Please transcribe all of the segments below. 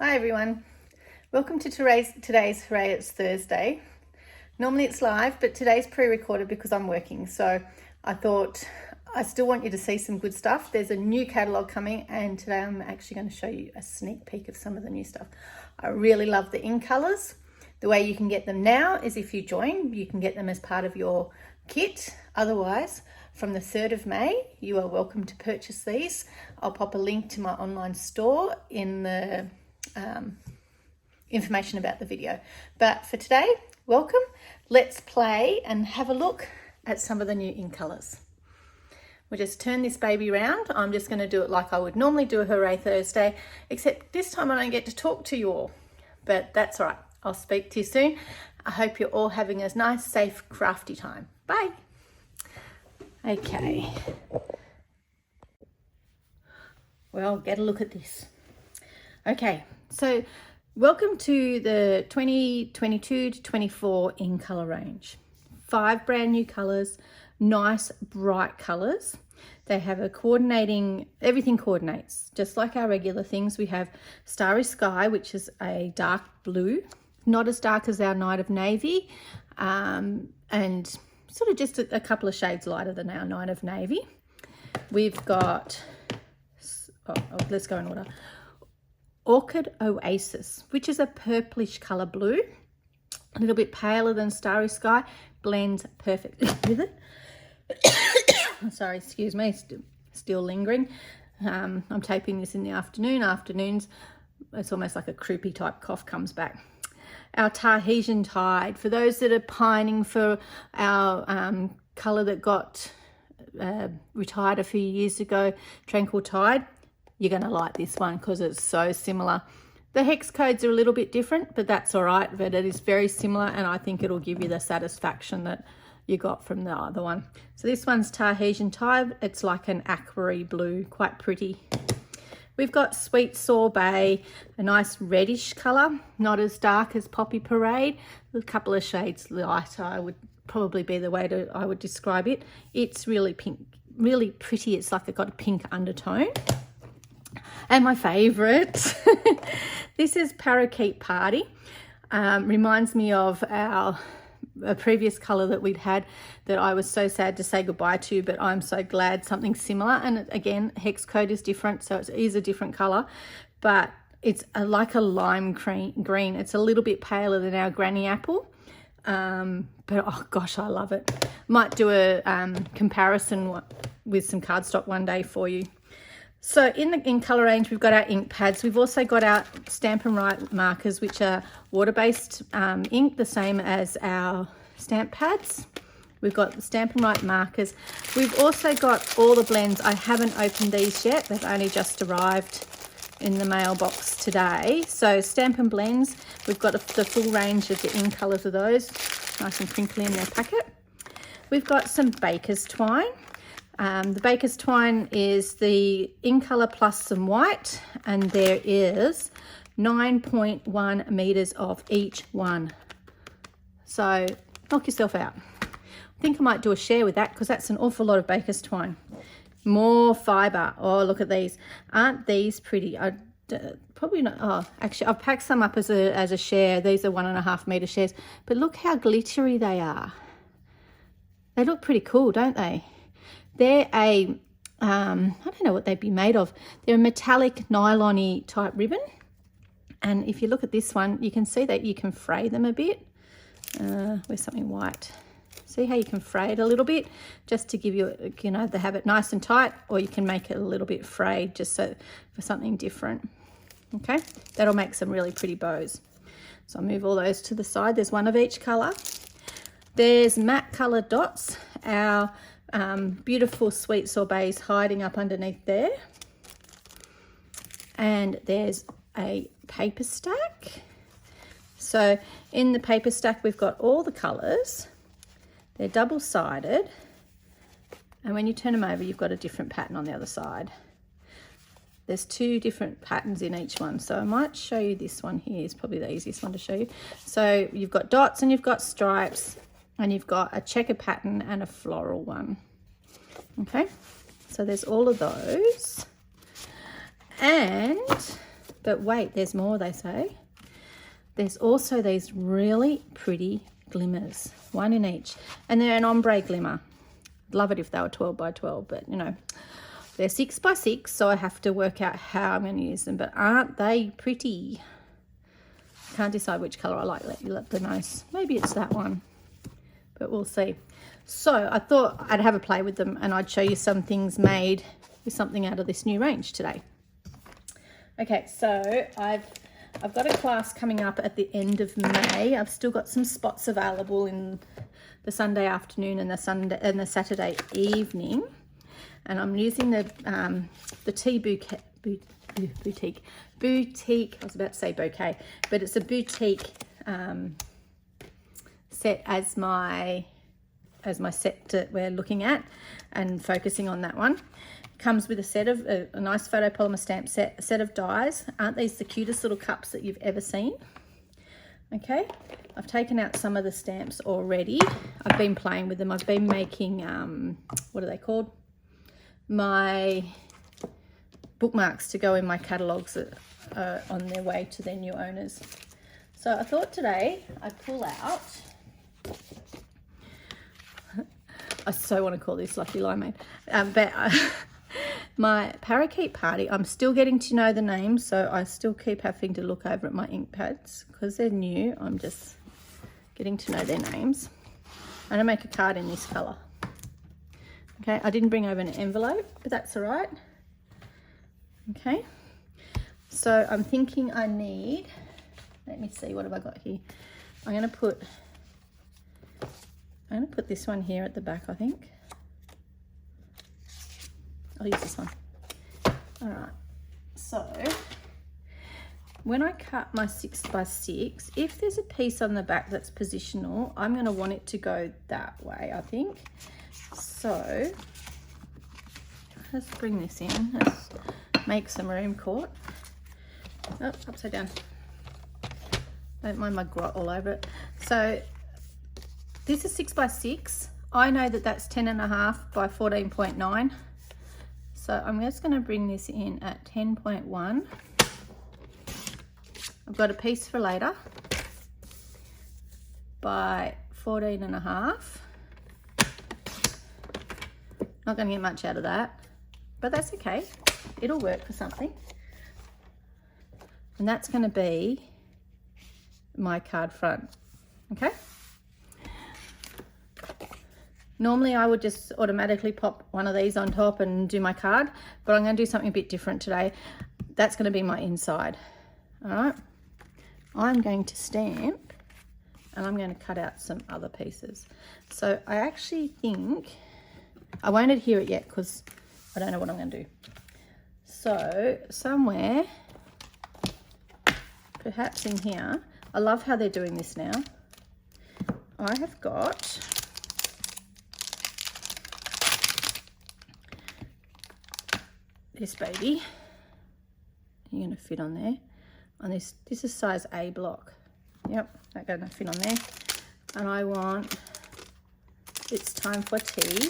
Hi everyone, welcome to today's Hooray It's Thursday. Normally it's live, but today's pre-recorded because I'm working, so I thought I still want you to see some good stuff. There's a new catalogue coming, and today I'm actually going to show you a sneak peek of some of the new stuff. I really love the ink colours. The way you can get them now is if you join, you can get them as part of your kit. Otherwise, from the 3rd of May, you are welcome to purchase these. I'll pop a link to my online store in the information about the video. But for today, welcome. Let's play and have a look at some of the new ink colours. We'll just turn this baby around. I'm just going to do it like I would normally do a Hooray Thursday, except this time I don't get to talk to you all. But that's all right. I'll speak to you soon. I hope you're all having a nice, safe, crafty time. Bye. Okay. Well, get a look at this. Okay, so welcome to the 2022 to 24 in colour range. 5 brand new colours, nice bright colours. They have a coordinating, everything coordinates, just like our regular things. We have Starry Sky, which is a dark blue, not as dark as our Night of Navy, and sort of just a couple of shades lighter than our Night of Navy. We've got, let's go in order. Orchid Oasis, which is a purplish colour blue, a little bit paler than Starry Sky, blends perfectly with it. Sorry, excuse me, still lingering. I'm taping this in the afternoon. Afternoons, it's almost like a croupy type cough comes back. Our Tahitian Tide, for those that are pining for our colour that got retired a few years ago, Tranquil Tide, you're going to like this one because it's so similar. The hex codes are a little bit different, but that's all right. But it is very similar, and I think it'll give you the satisfaction that you got from the other one. So this one's Tahitian Tide. It's like an aquary blue, quite pretty. We've got Sweet Sorbet, a nice reddish colour, not as dark as Poppy Parade. A couple of shades lighter, would probably be the way I would describe it. It's really pink, really pretty. It's like it got a pink undertone. And my favourite, this is Parakeet Party. Reminds me of a previous colour that we'd had that I was so sad to say goodbye to, but I'm so glad something similar. And again, hex code is different, so it is a different colour, but it's like a lime green. It's a little bit paler than our Granny Apple, but oh gosh, I love it. Might do a comparison with some cardstock one day for you. So in the ink colour range, we've got our ink pads. We've also got our Stampin' Up markers, which are water-based ink, the same as our stamp pads. We've got the Stampin' Up markers. We've also got all the blends. I haven't opened these yet. They've only just arrived in the mailbox today. So Stampin' Blends, we've got the full range of the ink colours of those, nice and crinkly in their packet. We've got some Baker's Twine. The Baker's Twine is the in colour plus some white, and there is 9.1 metres of each one. So knock yourself out. I think I might do a share with that because that's an awful lot of Baker's Twine. More fibre. Oh, look at these. Aren't these pretty? Probably not. Oh, actually, I've packed some up as a share. These are 1.5 metre shares. But look how glittery they are. They look pretty cool, don't they? They're I don't know what they'd be made of. They're a metallic nylon-y type ribbon. And if you look at this one, you can see that you can fray them a bit. Where's something white? See how you can fray it a little bit just to give you, they have it nice and tight, or you can make it a little bit frayed just so for something different. Okay, that'll make some really pretty bows. So I'll move all those to the side. There's one of each colour. There's matte coloured dots. Our beautiful Sweet Sorbets hiding up underneath there. And there's a paper stack. So in the paper stack, we've got all the colours. They're double-sided. And when you turn them over, you've got a different pattern on the other side. There's 2 different patterns in each one. So I might show you this one here. It's probably the easiest one to show you. So you've got dots and you've got stripes, and you've got a checker pattern and a floral one. Okay, so there's all of those. And But wait, there's more, they say. There's also these really pretty glimmers, one in each. And they're an ombre glimmer. I'd love it if they were 12 by 12, but you know, they're 6 by 6, so I have to work out how I'm going to use them. But aren't they pretty? Can't decide which colour I like the most. Maybe it's that one, but we'll see. So I thought I'd have a play with them and I'd show you some things made with something out of this new range today. Okay, so I've got a class coming up at the end of May. I've still got some spots available in the Sunday afternoon and the Saturday evening, and I'm using the tea boutique. I was about to say bouquet, but it's a boutique set as my set that we're looking at and focusing on that one. Comes with a set of a nice photopolymer stamp set of dies. Aren't these the cutest little cups that you've ever seen? Okay, I've taken out some of the stamps already. I've been playing with them. I've been making what are they called? My bookmarks to go in my catalogues on their way to their new owners. So I thought today I'd pull out. I so want to call this Lucky Limeade, but my parakeet party, I'm still getting to know the names, so I still keep having to look over at my ink pads because they're new. I'm just getting to know their names. I'm going to make a card in this colour. Okay, I didn't bring over an envelope, but that's all right. Okay, so I'm thinking I need, let me see, what have I got here? I'm going to put this one here at the back, I think. I'll use this one. All right, so when I cut my 6 by 6, if there's a piece on the back that's positional, I'm going to want it to go that way, I think. So let's bring this in. Let's make some room, Court. Oh, upside down. Don't mind my grot all over it. So this is 6 by 6. I know that that's 10.5 by 14.9. So I'm just going to bring this in at 10.1. I've got a piece for later by 14.5. Not going to get much out of that, but that's okay. It'll work for something. And that's going to be my card front, okay? Normally I would just automatically pop one of these on top and do my card, but I'm going to do something a bit different today. That's going to be my inside, all right? I'm going to stamp and I'm going to cut out some other pieces. So I actually think, I won't adhere it yet because I don't know what I'm going to do. So somewhere, perhaps in here, I love how they're doing this now. I have got this baby. You're going to fit on there. On this is size A block. Yep, that's going to fit on there. And I want, it's time for tea. So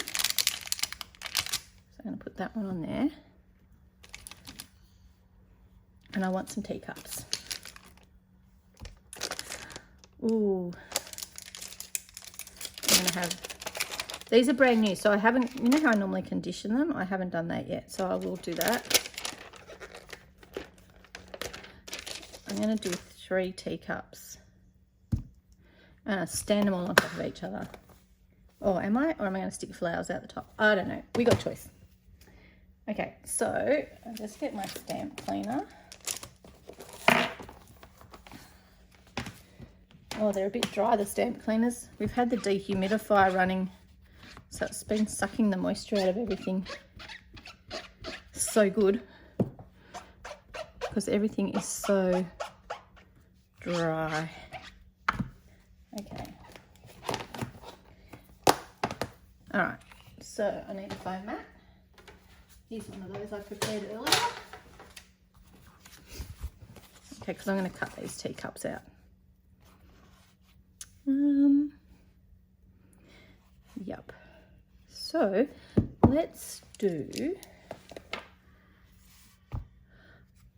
I'm going to put that one on there. And I want some teacups. Ooh. I'm going to have, these are brand new, so I haven't, you know how I normally condition them? I haven't done that yet, so I will do that. I'm going to do 3 teacups. And I stand them all on top of each other. Oh, am I? Or am I going to stick flowers out the top? I don't know. We got choice. Okay, so I'll just get my stamp cleaner. Oh, they're a bit dry, the stamp cleaners. We've had the dehumidifier running, so it's been sucking the moisture out of everything. So good, because everything is so dry. Okay. All right, so I need a foam mat. Here's one of those I prepared earlier. Okay, because I'm going to cut these teacups out. Yep. So let's do,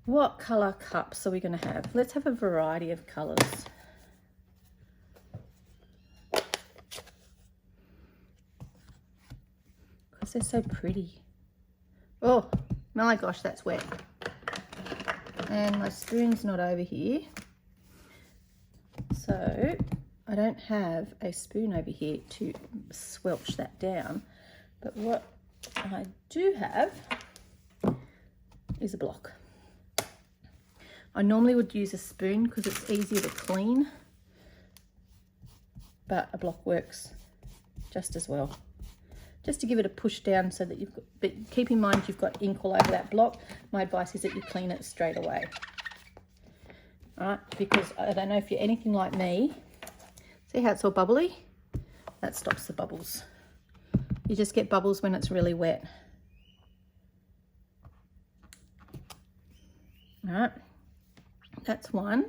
what colour cups are we going to have? Let's have a variety of colours. Because they're so pretty. Oh my gosh, that's wet. And my spoon's not over here. So I don't have a spoon over here to squelch that down. But what I do have is a block. I normally would use a spoon because it's easier to clean, but a block works just as well. Just to give it a push down so that you've got, but keep in mind you've got ink all over that block. My advice is that you clean it straight away. All right, because I don't know if you're anything like me. See how it's all bubbly? That stops the bubbles. You just get bubbles when it's really wet. All right, that's one.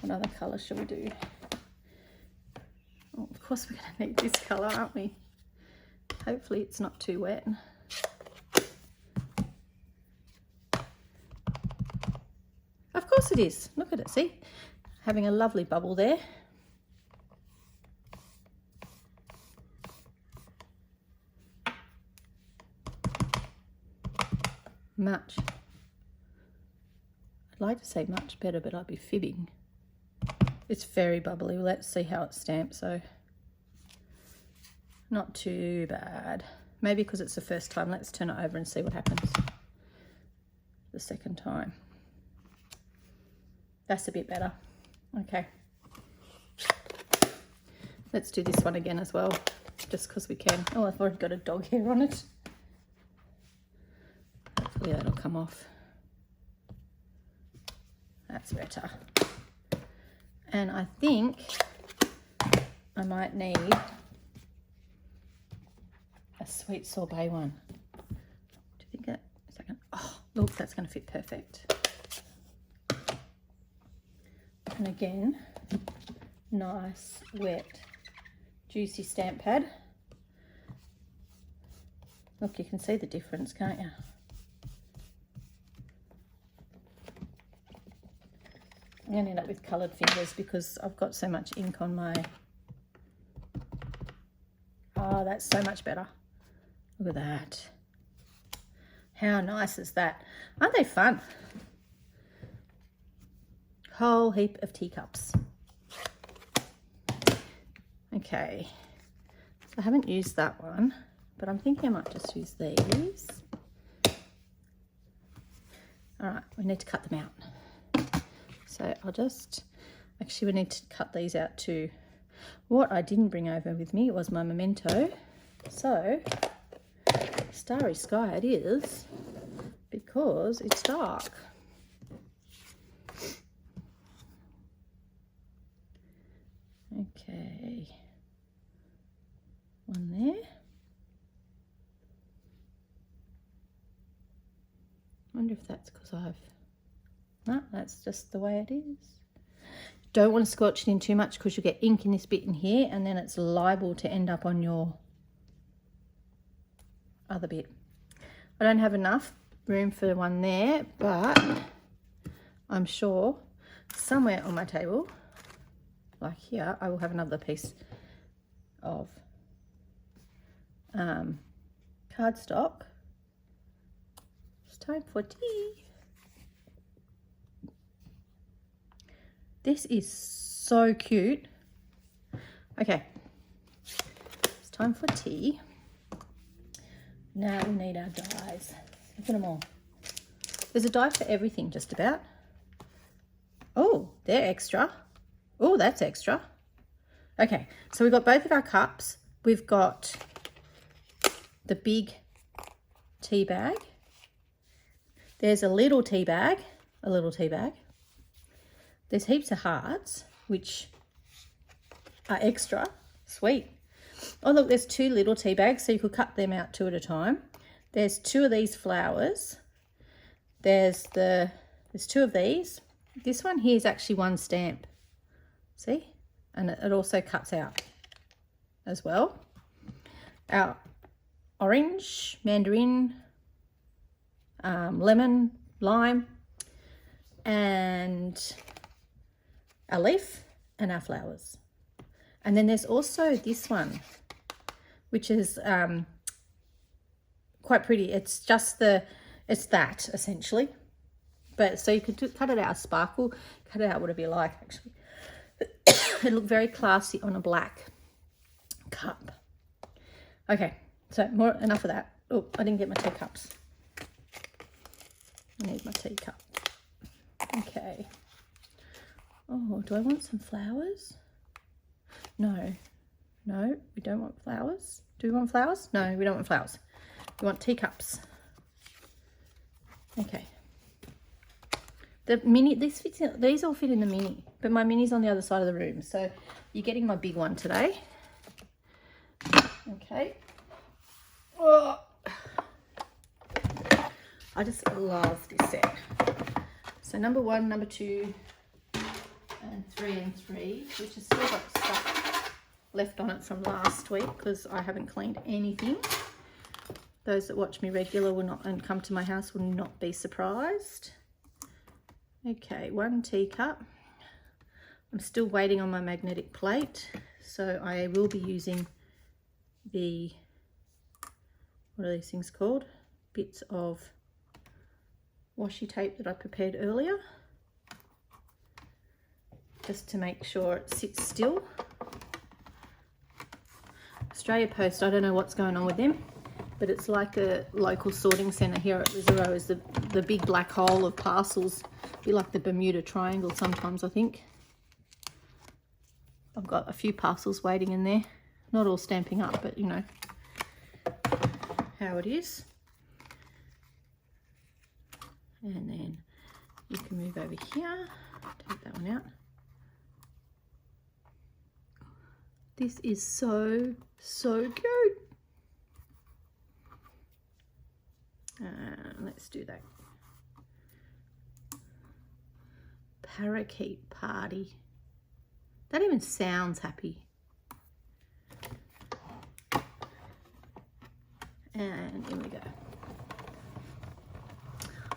What other colour should we do? Oh, of course we're going to need this colour, aren't we? Hopefully it's not too wet. Of course it is. Look at it, see? Having a lovely bubble there. Much. I'd like to say much better, but I'd be fibbing. It's very bubbly. Let's see how it's stamped. So not too bad. Maybe because it's the first time. Let's turn it over and see what happens the second time. That's a bit better. Okay. Let's do this one again as well, just because we can. Oh, I've already got a dog hair on it. Hopefully that'll come off. That's better. And I think I might need a sweet sorbet one. Do you think that is that gonna, oh look, that's gonna fit perfect. And again, nice, wet, juicy stamp pad. Look, you can see the difference, can't you? I'm going to end up with coloured fingers because I've got so much ink on my... Oh, that's so much better. Look at that. How nice is that? Aren't they fun? Whole heap of teacups. Okay. So I haven't used that one, but I'm thinking I might just use these. All right, we need to cut them out. So I'll just, actually we need to cut these out too. What I didn't bring over with me was my memento. So, starry sky it is, because it's dark. Okay, one there. Wonder if that's because I've... No, that's just the way it is. Don't want to squelch it in too much because you get ink in this bit in here and then it's liable to end up on your other bit. I don't have enough room for one there, but I'm sure somewhere on my table, like here, I will have another piece of cardstock. It's time for tea. This is so cute. Okay, it's time for tea. Now we need our dies. Look at them all. There's a die for everything, just about. Oh, they're extra. Oh, that's extra. Okay, so we've got both of our cups. We've got the big tea bag. There's a little tea bag, There's heaps of hearts, which are extra. Sweet. Oh, look, there's two little tea bags, so you could cut them out two at a time. There's two of these flowers. There's two of these. This one here is actually one stamp. See? And it also cuts out as well. Our orange, mandarin, lemon, lime, and a leaf and our flowers. And then there's also this one, which is quite pretty. It's just it's that essentially. But so you could cut it out sparkle, cut it out whatever you like actually. It looked very classy on a black cup. Okay, so enough of that. Oh, I didn't get my teacups. I need my teacup. Okay. Oh, do I want some flowers? No. No, we don't want flowers. Do we want flowers? No, we don't want flowers. We want teacups. Okay. The mini, these all fit in the mini, but my mini's on the other side of the room. So you're getting my big one today. Okay. Oh. I just love this set. So number 1, number 2, and 3 and 3, which has still got stuff left on it from last week because I haven't cleaned anything. Those that watch me regular will not, and come to my house, will not be surprised. Okay, 1 teacup. I'm still waiting on my magnetic plate, so I will be using the, what are these things called? Bits of washi tape that I prepared earlier, just to make sure it sits still. Australia Post, I don't know what's going on with them, but it's like a local sorting centre here at Lisaro is the big black hole of parcels. Be like the Bermuda Triangle sometimes, I think. I've got a few parcels waiting in there. Not all stamping up, but you know how it is. And then you can move over here, take that one out. This is so cute. Let's do that. Parakeet party. That even sounds happy. And in we go.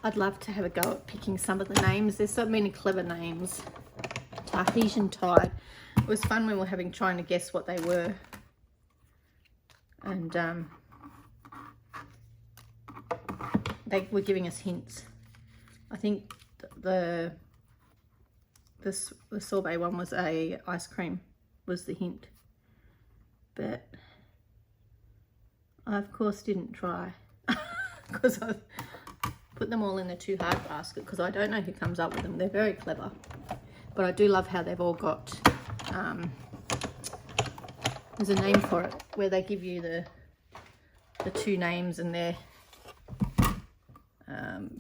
I'd love to have a go at picking some of the names. There's so many clever names. Tahitian Tide. It was fun when we were trying to guess what they were. And they were giving us hints. I think the sorbet one was a ice cream, was the hint. But I of course didn't try because I put them all in the too hard basket because I don't know who comes up with them. They're very clever, but I do love how they've all got there's a name for it where they give you the two names and they're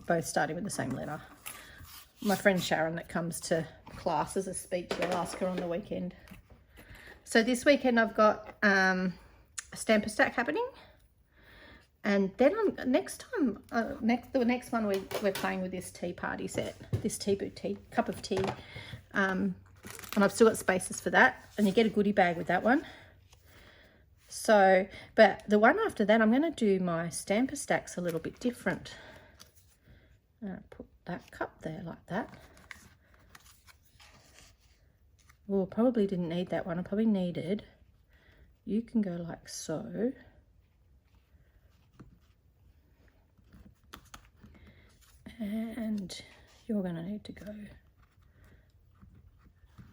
both starting with the same letter. My friend Sharon that comes to class as a speech, I'll ask her on the weekend. So this weekend I've got a stamper stack happening, and then the next one we're playing with this tea party set, this cup of tea, and I've still got spaces for that, and you get a goodie bag with that one. So, but the one after that, I'm going to do my stamper stacks a little bit different. Put that cup there like that. Oh, probably didn't need that one. I probably needed, you can go like so. And you're going to need to go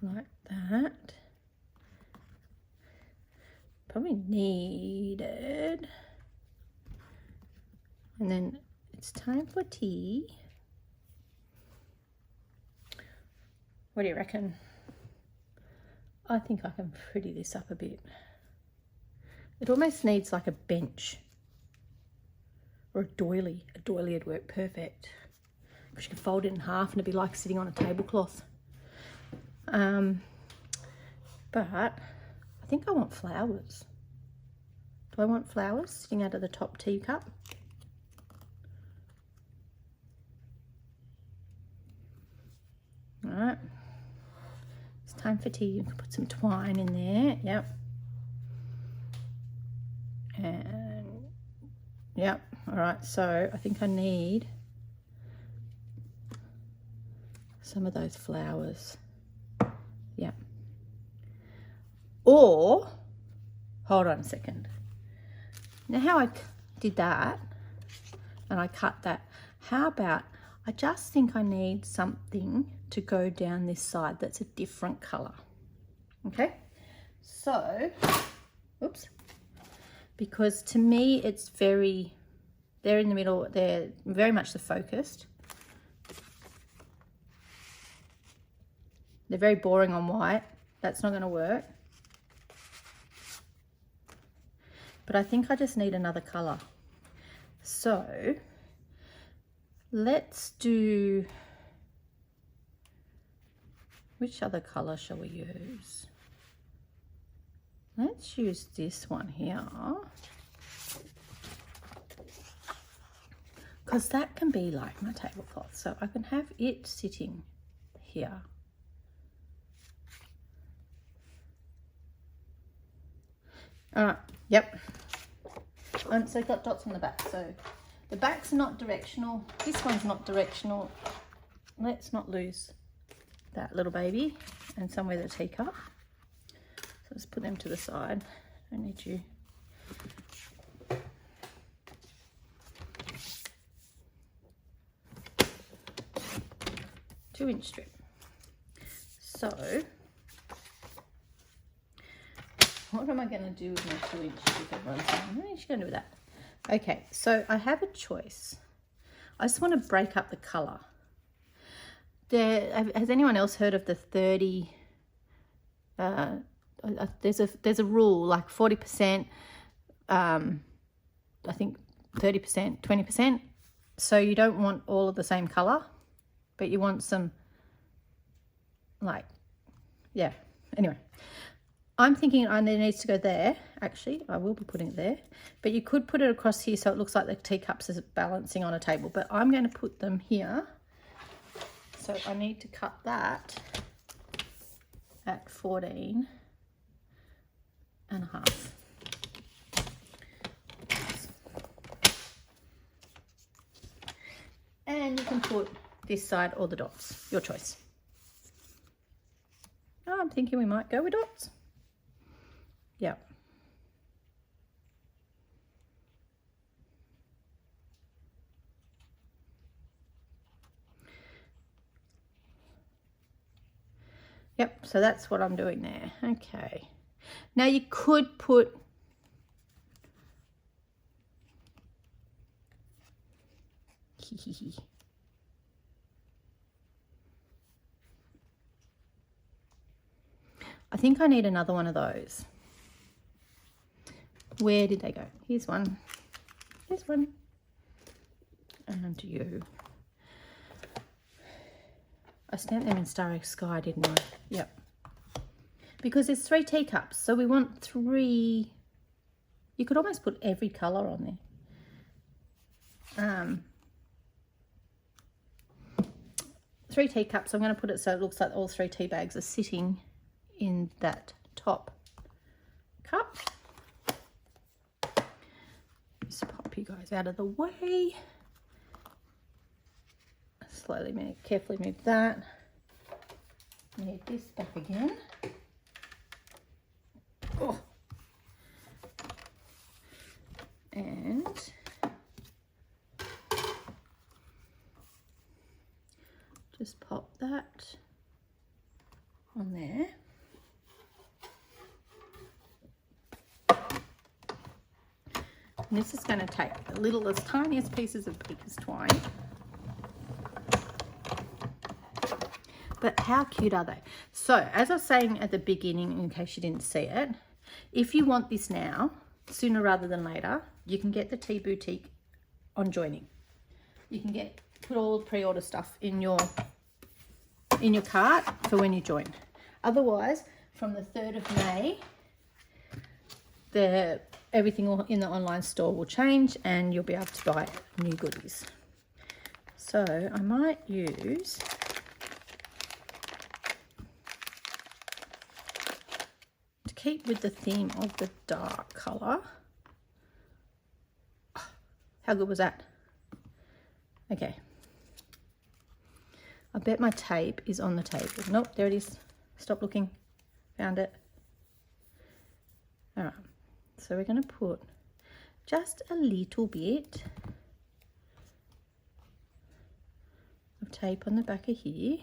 like that. Probably needed. And then it's time for tea. What do you reckon? I think I can pretty this up a bit. It almost needs like a bench or a doily. A doily would work perfect. Because you can fold it in half and it'd be like sitting on a tablecloth. But I think I want flowers. Do I want flowers sitting out of the top teacup? All right. It's time for tea. You can put some twine in there. Yep. And yep. All right. So I think I need some of those flowers. Yeah. Or, hold on a second. Now how I did that, and I cut that, how about, I just think I need something to go down this side that's a different colour. Okay, so, oops, because to me it's very, they're in the middle, they're very much the focused. They're very boring on white. That's not going to work. But I think I just need another colour. So let's do, which other colour shall we use? Let's use this one here. Because that can be like my tablecloth. So I can have it sitting here. All right, yep. So it's got dots on the back. So the back's not directional. This one's not directional. Let's not lose that little baby. And somewhere the teacup. So let's put them to the side. I need you. 2-inch strip. So what am I going to do with my 2-inch strip? Everyone's saying, what are you going to do with that? Okay, so I have a choice. I just want to break up the colour. Has anyone else heard of the 30? There's a rule, like 40%. I think 30%, 20%. So you don't want all of the same colour, but you want some, like, yeah. Anyway, I'm thinking it needs to go there. Actually, I will be putting it there. But you could put it across here so it looks like the teacups is balancing on a table. But I'm going to put them here. So I need to cut that at 14 and a half. And you can put this side or the dots, your choice. Oh, I'm thinking we might go with dots. Yeah. Yep, so that's what I'm doing there. Okay. Now you could put I think I need another one of those. Where did they go? Here's one. Here's one. And you. I stamped them in Starry Sky, didn't I? Yep. Because there's 3 teacups, so we want 3. You could almost put every colour on there. 3 teacups. I'm going to put it so it looks like all 3 tea bags are sitting in that top cup. Just pop you guys out of the way. Slowly, carefully move that. Need this back again. Oh. And just pop that on there. And this is going to take the littlest, tiniest pieces of Peter's twine. But how cute are they? So, as I was saying at the beginning, in case you didn't see it, if you want this now, sooner rather than later, you can get the Tea Boutique on joining. You can put all the pre-order stuff in your cart for when you join. Otherwise, from the 3rd of May, everything in the online store will change and you'll be able to buy new goodies. So I might use to keep with the theme of the dark colour. Oh, how good was that? Okay. I bet my tape is on the table. Nope, there it is. Stop looking. Found it. All right, so we're going to put just a little bit of tape on the back of here.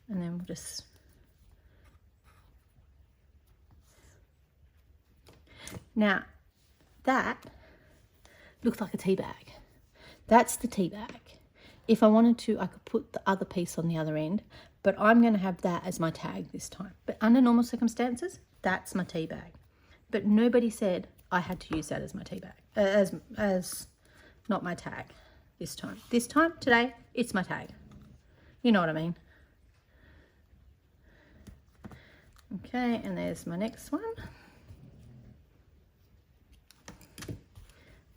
And then we'll just... Now, that looks like a tea bag. That's the tea bag. If I wanted to, I could put the other piece on the other end, but I'm going to have that as my tag this time. But under normal circumstances, that's my tea bag. But nobody said I had to use that as my tea bag, as not my tag this time. This time, today, it's my tag. You know what I mean? Okay, and there's my next one.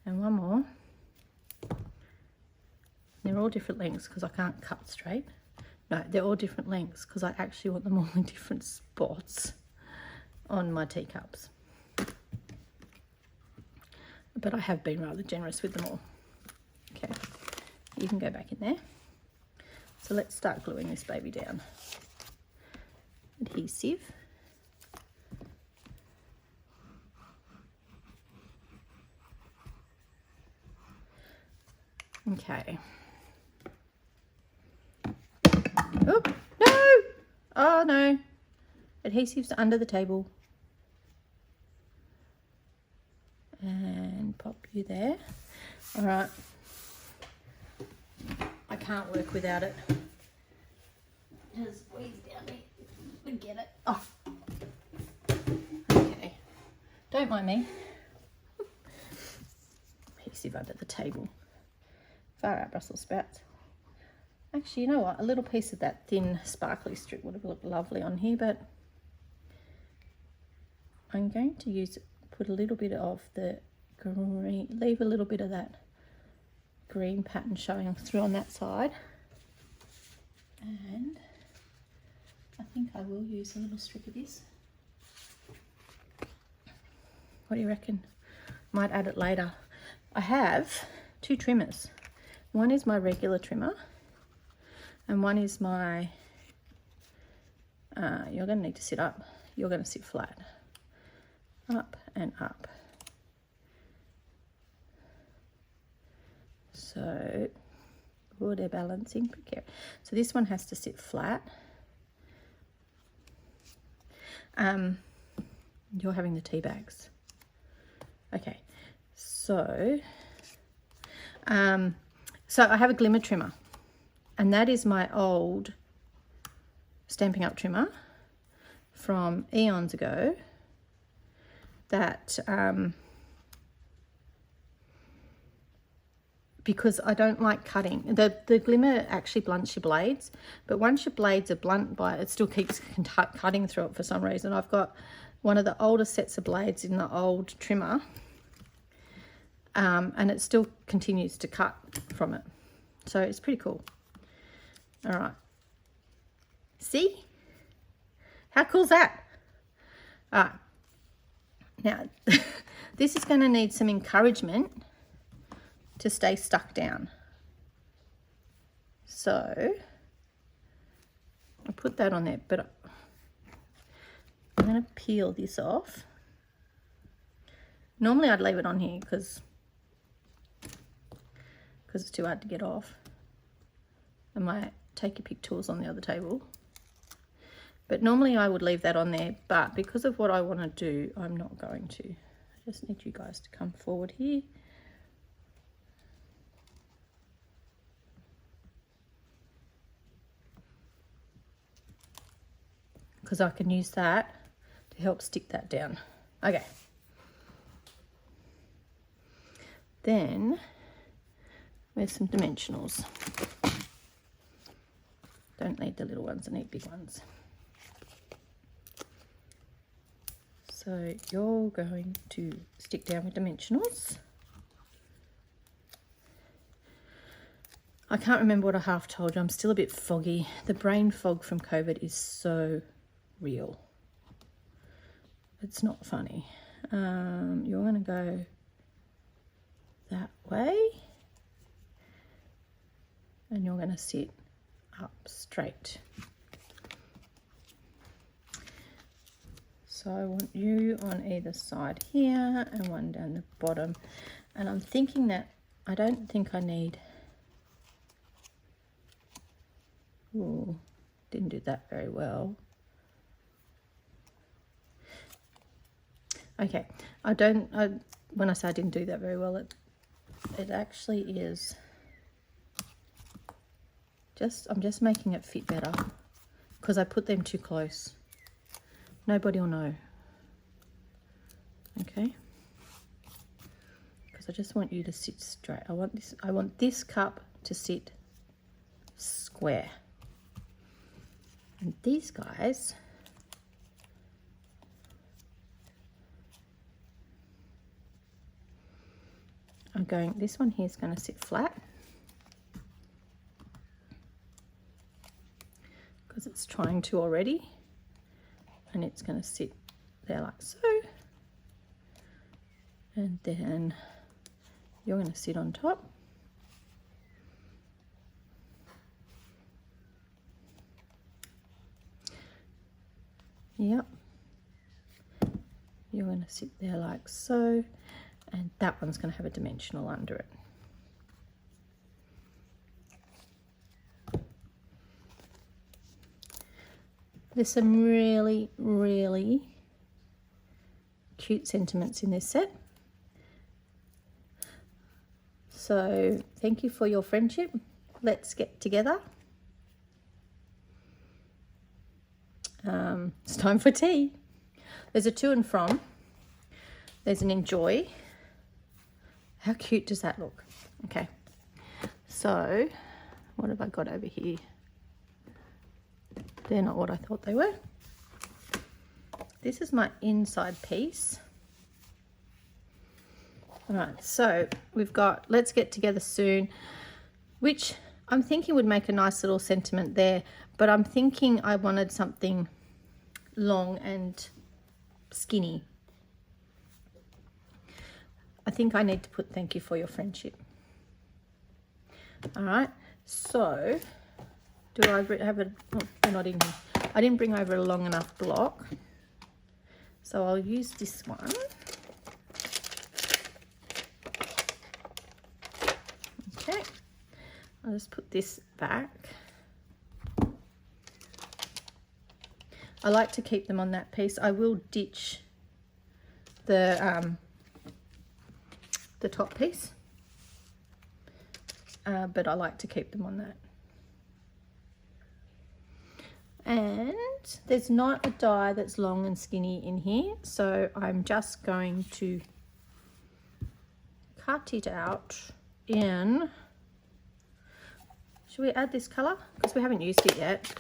And one more. They're all different lengths because I can't cut straight. No, they're all different lengths because I actually want them all in different spots on my teacups. But I have been rather generous with them all. Okay, you can go back in there. So let's start gluing this baby down. Adhesive. Okay. Oh, no! Oh, no. Adhesives under the table. And pop you there. All right. I can't work without it. Just squeeze down there and get it. Oh. Okay. Don't mind me. Adhesive under the table. Far out Brussels sprouts. Actually, you know what? A little piece of that thin sparkly strip would have looked lovely on here, but I'm going to put a little bit of the green, leave a little bit of that green pattern showing through on that side. And I think I will use a little strip of this. What do you reckon? Might add it later. I have two trimmers. One is my regular trimmer and one is my, you're going to need to sit up. You're going to sit flat. Up and up. So, oh, they're balancing. So this one has to sit flat. You're having the tea bags. Okay, so I have a glimmer trimmer, and that is my old Stampin' Up trimmer from eons ago that because I don't like cutting. The glimmer actually blunts your blades, but once your blades are blunt by it, it still keeps cutting through it for some reason. I've got one of the older sets of blades in the old trimmer, and it still continues to cut from it. So it's pretty cool. All right. See? How cool is that? All right. Now, this is going to need some encouragement to stay stuck down. So, I'll put that on there, but I'm going to peel this off. Normally I'd leave it on here because it's too hard to get off. I might take your pick tools on the other table. But normally I would leave that on there, but because of what I want to do, I'm not going to. I just need you guys to come forward here. Because I can use that to help stick that down. Okay. Then with some dimensionals. Don't need the little ones, I need big ones. So you're going to stick down with dimensionals. I can't remember what I half told you. I'm still a bit foggy. The brain fog from COVID is so real. It's not funny. You're going to go that way. and you're going to sit up straight. So I want you on either side here and one down the bottom. And I'm thinking that I don't think I need, oh, didn't do that very well. Okay, when I say I didn't do that very well, it actually is I'm just making it fit better because I put them too close. Nobody will know. Okay, because I just want you to sit straight. I want this cup to sit square, and these guys are going, this one here is going to sit flat because it's trying to already, and it's going to sit there like so, and then you're going to sit on top. Yep, you're going to sit there like so, and that one's going to have a dimensional under it. There's some really, really cute sentiments in this set. So thank you for your friendship. Let's get together. It's time for tea. There's a to and from. There's an enjoy. How cute does that look? Okay, so what have I got over here? They're not what I thought they were. This is my inside piece. All right, so we've got let's get together soon, which I'm thinking would make a nice little sentiment there, but I'm thinking I wanted something long and skinny. I think I need to put thank you for your friendship. All right, so do I have a, oh, they're not in here. I didn't bring over a long enough block, so I'll use this one. Okay, I'll just put this back. I like to keep them on that piece. I will ditch the top piece, but I like to keep them on that. And there's not a die that's long and skinny in here, so I'm just going to cut it out in, should we add this colour? Because we haven't used it yet.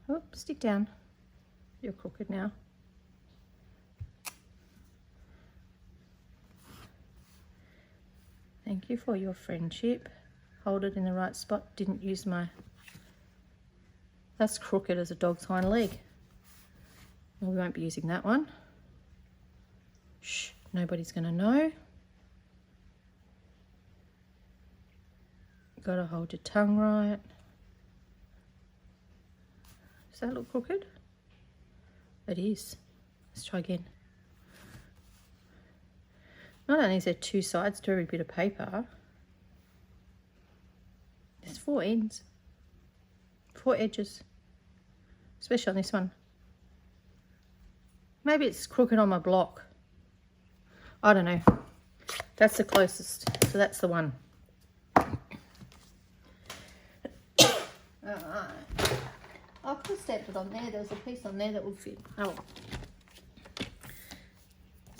Oh, stick down. You're crooked now. Thank you for your friendship. Hold it in the right spot. Didn't use my... That's crooked as a dog's hind leg. Well, we won't be using that one. Shh, nobody's going to know. Got to hold your tongue right. Does that look crooked? It is. Let's try again. Not only is there two sides to every bit of paper, there's four ends, four edges, especially on this one. Maybe it's crooked on my block. I don't know. That's the closest, so that's the one. Alright. I could have stamped it on there. There was a piece on there that would fit. Oh.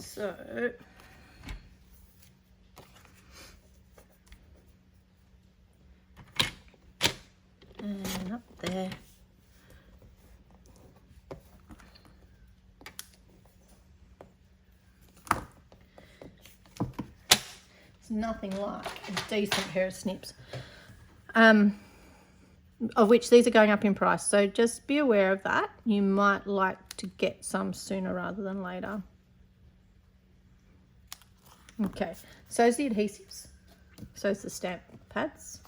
So... and up there. It's nothing like a decent pair of snips. Of which these are going up in price, so just be aware of that. You might like to get some sooner rather than later. Okay, so is the adhesives, so is the stamp pads.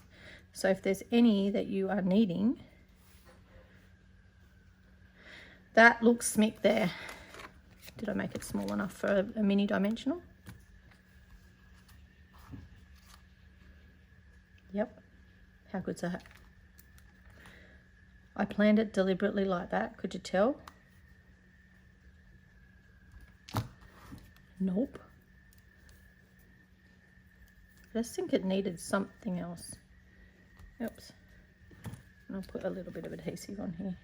So if there's any that you are needing, that looks smick there. Did I make it small enough for a mini dimensional? Yep. How good's that? I planned it deliberately like that. Could you tell? Nope. I just think it needed something else. Oops. And I'll put a little bit of adhesive on here.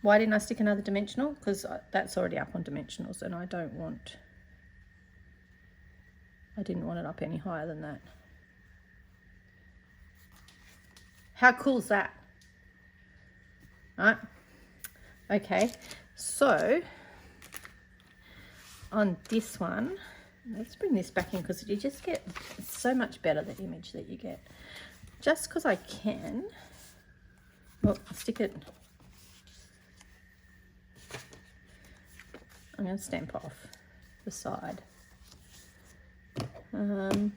Why didn't I stick another dimensional? Because that's already up on dimensionals and I didn't want it up any higher than that. How cool is that? Right. Okay, so on this one, let's bring this back in because you just get so much better, the image that you get. Just because I can, well, I'll stick it. I'm going to stamp off the side. This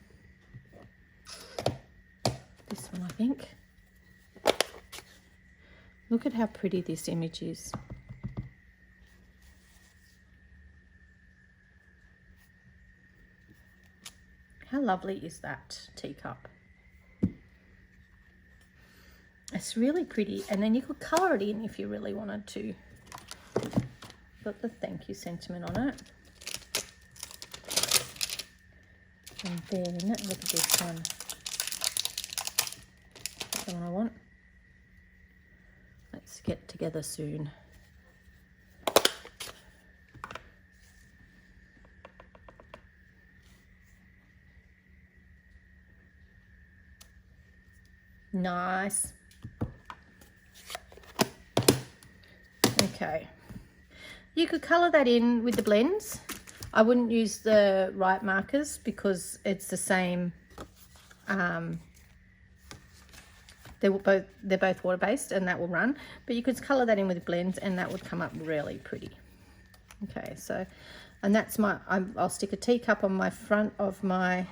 one, I think. Look at how pretty this image is. How lovely is that teacup? It's really pretty, and then you could colour it in if you really wanted to. Got the thank you sentiment on it. And then look at this one. That's the one I want. Let's get together soon. Nice. Okay. You could colour that in with the blends. I wouldn't use the right markers because it's the same. They're both water-based and that will run. But you could colour that in with blends and that would come up really pretty. Okay, so, and that's my, I'll stick a teacup on my front of my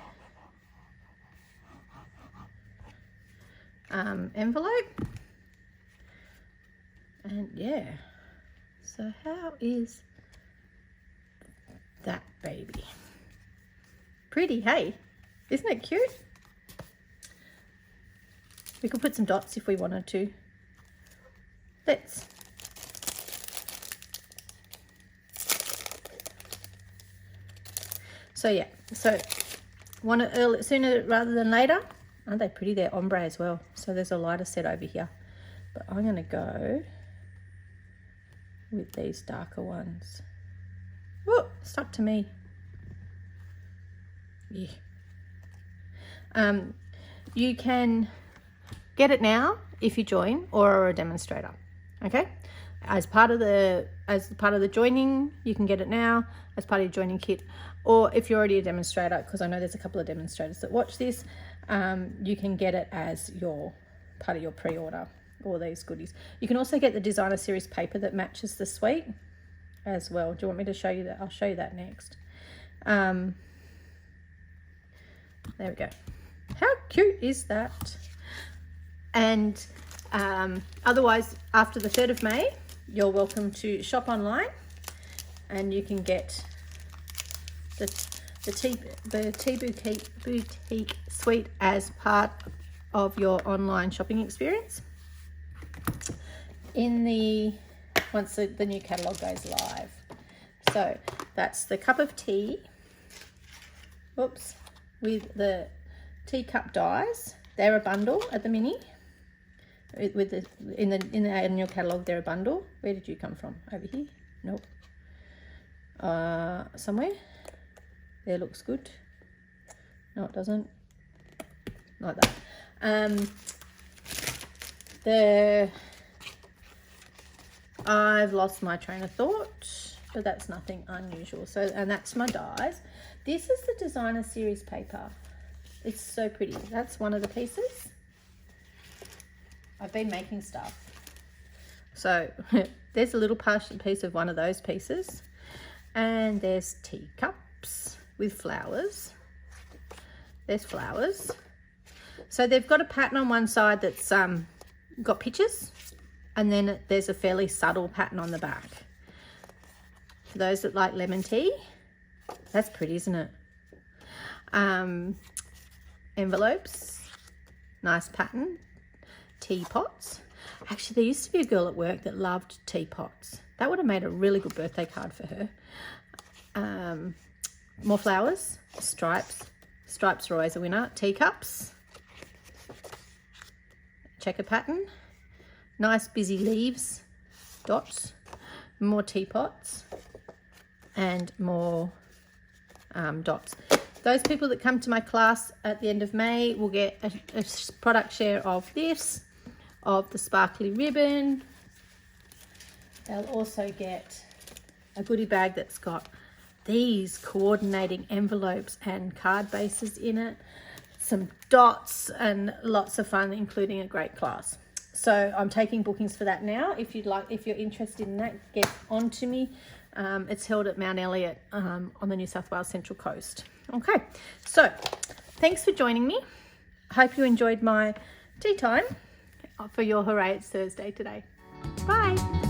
envelope. And yeah, so how is that baby? Pretty, hey? Isn't it cute? We could put some dots if we wanted to. Let's. So yeah, so want it early, sooner rather than later. Aren't they pretty? They're ombre as well. So there's a lighter set over here. But I'm going to go with these darker ones. Whoa, stuck to me. Yeah. You can get it now if you join or are a demonstrator. Okay? As part of the joining, you can get it now as part of your joining kit. Or if you're already a demonstrator, because I know there's a couple of demonstrators that watch this, you can get it as your part of your pre-order. All these goodies. You can also get the designer series paper that matches the suite as well. Do you want me to show you that? I'll show you that next. There we go. How cute is that? And otherwise, after the 3rd of May, you're welcome to shop online and you can get the tea boutique suite as part of your online shopping experience. Once the new catalogue goes live. So that's the cup of tea, oops, with the teacup dies. They're a bundle at the mini. In the annual catalogue, they're a bundle. Where did you come from? Over here? Nope. Somewhere. There, looks good. No, it doesn't. Like that. I've lost my train of thought, but that's nothing unusual. So, and that's my dies. This is the designer series paper. It's so pretty. That's one of the pieces. I've been making stuff. So there's a little piece of one of those pieces. And there's teacups with flowers. there's flowers. So they've got a pattern on one side that's got pictures, and then there's a fairly subtle pattern on the back. For those that like lemon tea, that's pretty, isn't it? Envelopes, nice pattern. Teapots. Actually, there used to be a girl at work that loved teapots. That would have made a really good birthday card for her. More flowers, stripes. Stripes are always a winner. Teacups. Checker pattern. Nice busy leaves. Dots. More teapots. And more dots. Those people that come to my class at the end of May will get a product share of this, of the sparkly ribbon. They'll also get a goodie bag that's got these coordinating envelopes and card bases in it, some dots, and lots of fun, including a great class. So I'm taking bookings for that now. If you're interested in that, get on to me. It's held at Mount Elliot on the New South Wales Central Coast. Okay, so thanks for joining me. I hope you enjoyed my tea time for your Hooray It's Thursday today. Bye.